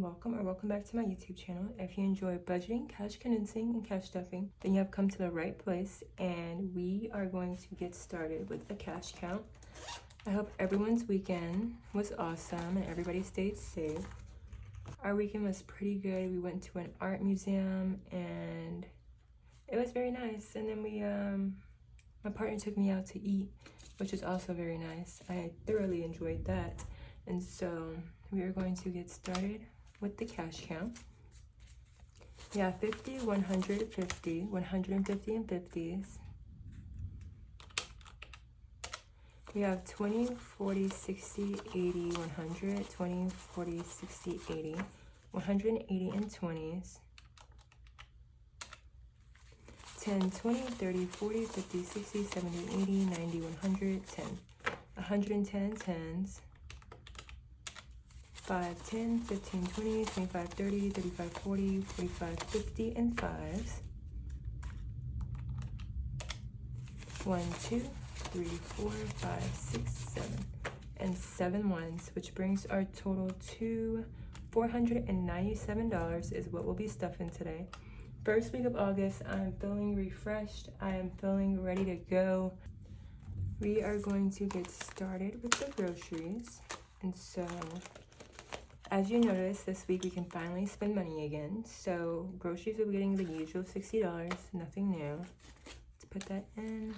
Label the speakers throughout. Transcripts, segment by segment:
Speaker 1: welcome or welcome back to my YouTube channel. If you enjoy budgeting, cash condensing, and cash stuffing, then you have come to the right place, and we are going to get started with a cash count. I hope everyone's weekend was awesome and everybody stayed safe. Our weekend was pretty good. We went to an art museum and it was very nice. And then my partner took me out to eat, which was also very nice. I thoroughly enjoyed that. And so we are going to get started with the cash count. Yeah, 50, 100, 50, 150 and 50s. We have 20, 40, 60, 80, 100, 20, 40, 60, 80, 180 and 20s. 10, 20, 30, 40, 50, 60, 70, 80, 90, 100, 10. 110 and 10s. 5, 10, 15, 20, 25, 30, 35, 40, 45, 50, and 5s. 1, 2, 3, 4, 5, 6, 7, and 7 ones, which brings our total to $497 is what we'll be stuffing today. First week of August, I'm feeling refreshed. I am feeling ready to go. We are going to get started with the groceries. And so, as you notice, this week we can finally spend money again. So groceries will be getting the usual $60, nothing new. Let's put that in.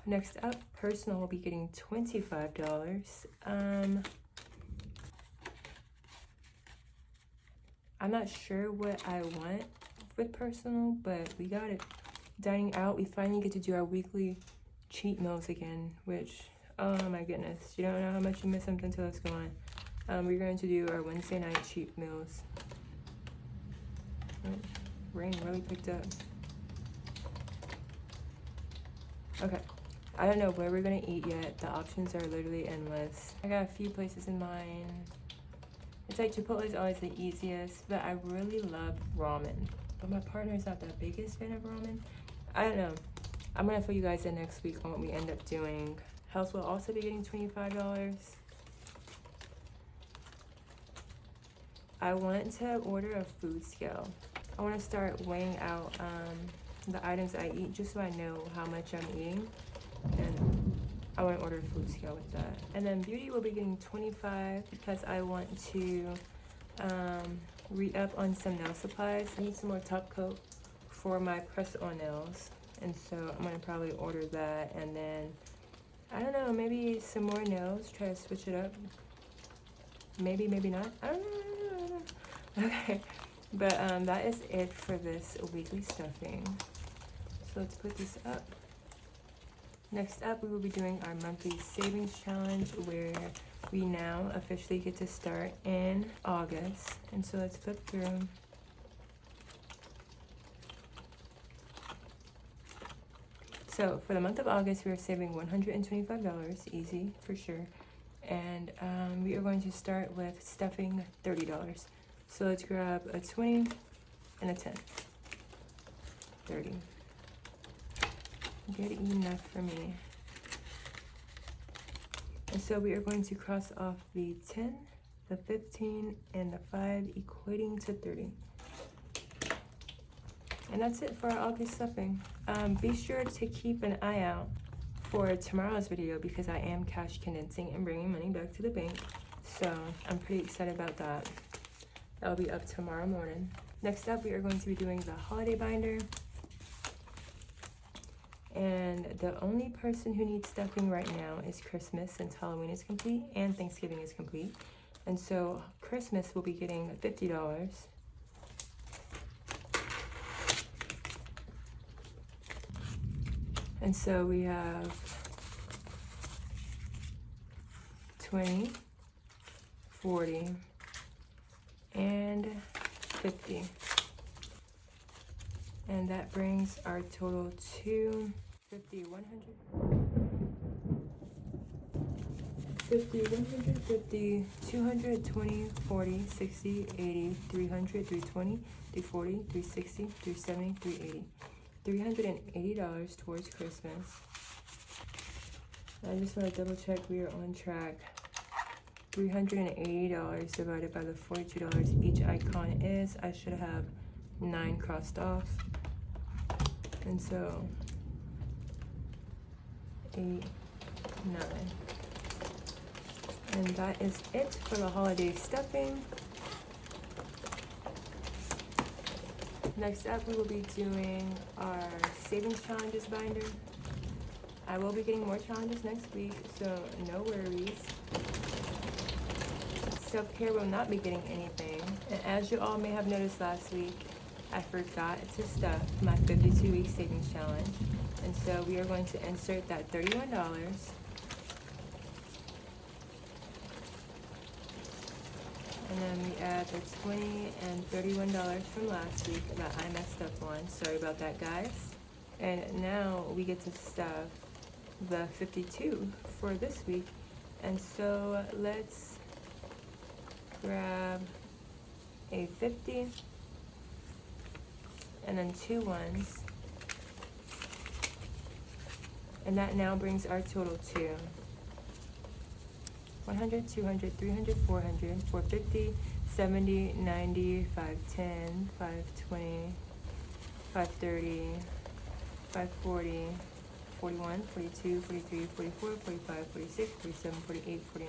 Speaker 1: Next up, personal will be getting $25. I'm not sure what I want with personal, but we got it. Dining out, we finally get to do our weekly cheat meals again, which, oh my goodness, you don't know how much you miss something until it's gone. We're going to do our Wednesday night cheat meals. Oh, rain really picked up. Okay, I don't know where we're gonna eat yet. The options are literally endless. I got a few places in mind. It's like Chipotle is always the easiest, but I really love ramen. But my partner is not the biggest fan of ramen. I don't know. I'm gonna fill you guys in next week on what we end up doing. Health will also be getting $25. I want to order a food scale. I want to start weighing out the items I eat just so I know how much I'm eating. And I want to order a food scale with that. And then beauty will be getting $25 because I want to re-up on some nail supplies. I need some more top coat for my press-on nails. And so I'm going to probably order that. And then, I don't know, maybe some more nails. Try to switch it up. Maybe, maybe not. I don't know. Okay. But that is it for this weekly stuffing. So let's put this up. Next up, we will be doing our monthly savings challenge where we now officially get to start in August. And so let's flip through. So for the month of August, we are saving $125, easy for sure. And we are going to start with stuffing $30. So let's grab a 20 and a 10. 30. Good enough for me. And so we are going to cross off the 10, the 15, and the 5, equating to 30. And that's it for our August stuffing. Be sure to keep an eye out for tomorrow's video because I am cash condensing and bringing money back to the bank. So I'm pretty excited about that. That'll be up tomorrow morning. Next up, we are going to be doing the holiday binder. And the only person who needs stuffing right now is Christmas, since Halloween is complete and Thanksgiving is complete. And so Christmas will be getting $50. And so we have 20, 40, and 50. And that brings our total to 50, 100, 50, 150, 220, 40, 60, 80, 300, 320, 340, 360, 370, 380. $380 towards Christmas. I just want to double check we are on track. $380 divided by the $42 each icon is. I should have 9 crossed off. And so 8, 9. And that is it for the holiday stuffing. Next up, we will be doing our savings challenges binder. I will be getting more challenges next week, so no worries. Self-care will not be getting anything. And as you all may have noticed last week, I forgot to stuff my 52-week savings challenge. And so we are going to insert that $31. And then we add the $20 and $31 from last week that I messed up on. Sorry about that, guys. And now we get to stuff the 52 for this week. And so let's grab a 50 and then 2 ones. And that now brings our total to 100, 200, 300, 400, 450, 70, 90, 510, 520, 530, 540, 41, 42, 43, 44, 45, 46, 47, 48, 49.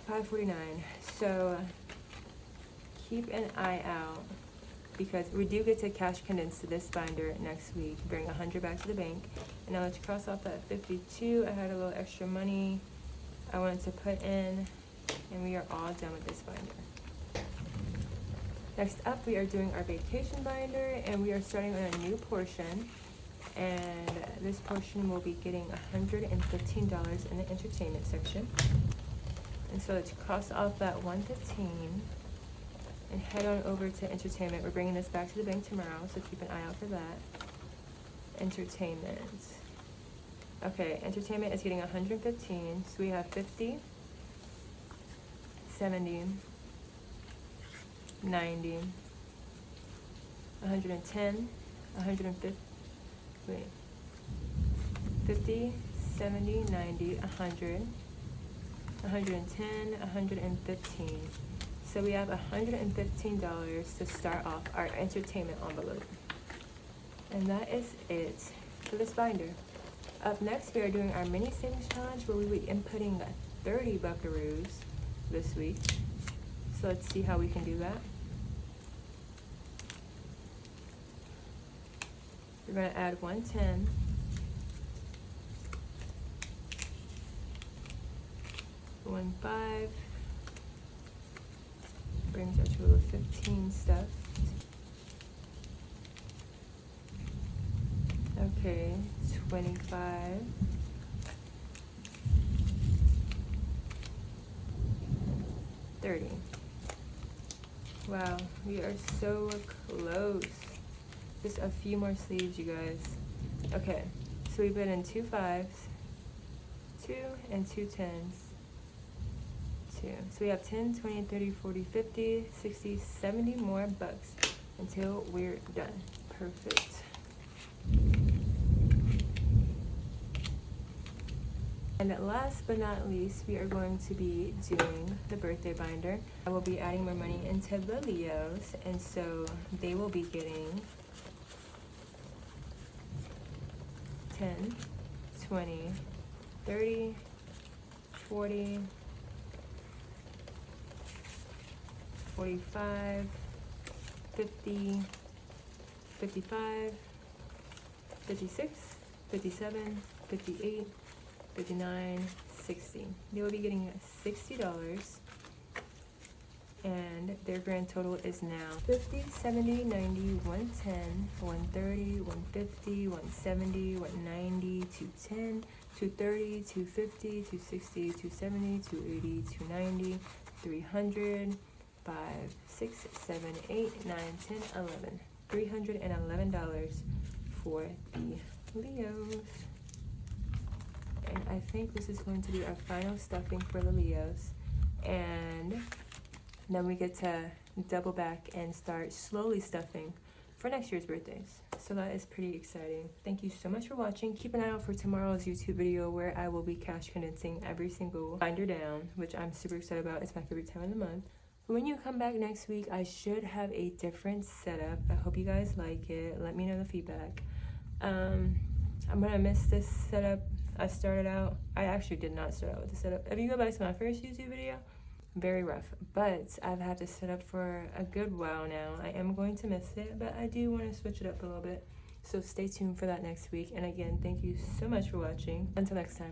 Speaker 1: 549. So keep an eye out because we do get to cash condense to this binder next week, bring 100 back to the bank. And now let's cross off that 52. I had a little extra money I wanted to put in, and we are all done with this binder. Next up, we are doing our vacation binder, and we are starting on a new portion. And this portion will be getting $115 in the entertainment section. And so let's cross off that 115 and head on over to entertainment. We're bringing this back to the bank tomorrow, so keep an eye out for that. Entertainment. Okay, entertainment is getting 115. So we have 50, 70, 90, 110, 150. Wait. 50, 70, 90, 100, 110, 115. So we have $115 to start off our entertainment envelope. And that is it for this binder. Up next, we are doing our mini savings challenge where we will be inputting 30 buckaroos this week. So let's see how we can do that. We're going to add 110. One 5 brings our total of 15 stuffed. Okay, 25. 30. Wow, we are so close. Just a few more sleeves, you guys. Okay, so we put in 2 5s, 2 and 2 10s. So we have 10, 20, 30, 40, 50, 60, 70 more bucks until we're done. Perfect. And last but not least, we are going to be doing the birthday binder. I will be adding more money into the Leos, and so they will be getting 10, 20, 30, 40, 45, 50, 55, 56, 57, 58, 59, 60. They will be getting $60, and their grand total is now 50, 70, 90, 110, 130, 150, 170, 190, 210, 230, 250, 260, 270, 280, 290, 300, 5, 6, 7, 8, 9, 10, 11. $311 for the Leos. And I think this is going to be our final stuffing for the Leos. And then we get to double back and start slowly stuffing for next year's birthdays. So that is pretty exciting. Thank you so much for watching. Keep an eye out for tomorrow's YouTube video where I will be cash condensing every single binder down, which I'm super excited about. It's my favorite time of the month. When you come back next week, I should have a different setup. I hope you guys like it. Let me know the feedback. I'm gonna miss this setup. I actually did not start out with the setup. If you go back to my first YouTube video, very rough, but I've had this set up for a good while now. I am going to miss it, but I do want to switch it up a little bit. So stay tuned for that next week. And again, thank you so much for watching. Until next time.